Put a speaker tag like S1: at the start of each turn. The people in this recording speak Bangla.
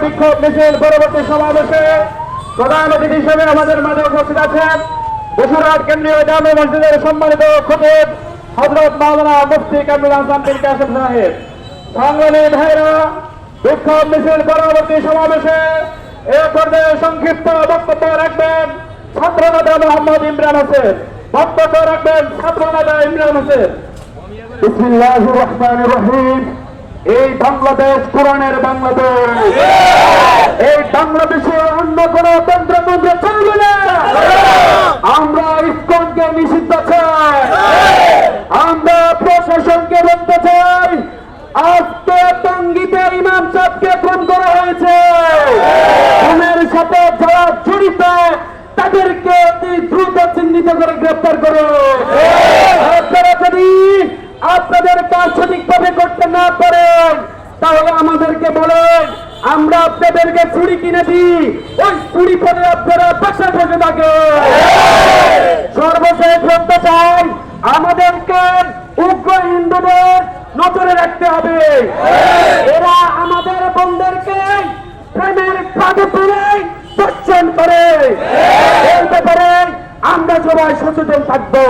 S1: বিক্ষোভ মিছিল পরবর্তী সমাবেশে প্রধান অতিথি হিসেবে আমাদের মাঝে উপস্থিত আছেন বসুরহাট কেন্দ্রীয় জামে মসজিদের সম্মানিত খতিব হযরত মাওলানা মুফতি কামরুল হাসান বিন কাসেম সাহেব। সংগ্রামী ভাইরা, বিক্ষোভ মিছিল পরবর্তী সমাবেশে এ পর্যায়ে সংক্ষিপ্ত বক্তব্য রাখবেন ছাত্রনেতা মোহাম্মদ ইমরান হোসেন। বক্তব্য রাখবেন ছাত্রনেতা ইমরান হোসেন। বিসমিল্লাহির রহমানির রহিম। এই বাংলাদেশ কোরআনের বাংলাদেশ। এই বাংলাদেশে অন্য কোন তন্ত্রমন্ত্র চলবে না। আমরা ইসকনকে নিষিদ্ধ চাই। আমরা প্রশাসনকে বলতে চাই, আজকে টঙ্গীতে ইমাম সাহেবকে খুন করা হয়েছে। খুনের সাথে যারা জড়িত তাদেরকে অতি দ্রুত চিহ্নিত করে গ্রেফতার করুন। আপনারা যদি আপনাদের কাজ সঠিকভাবে করতে না পারেন তাহলে আমাদেরকে বলেন, আমরা আপনাদেরকে চুরি কিনে দিই, ওই চুরি করে আপনারা বাসায় বসে থাকেন। সর্বশেষ বলতে চাই, আমাদেরকে উগ্র হিন্দুদের নজরে রাখতে হবে। এরা আমাদের বোনদেরকে প্রেমের ফাঁদে পড়ে ধর্ষণ করে। এই ব্যাপারে আমরা সবাই সচেতন থাকবো।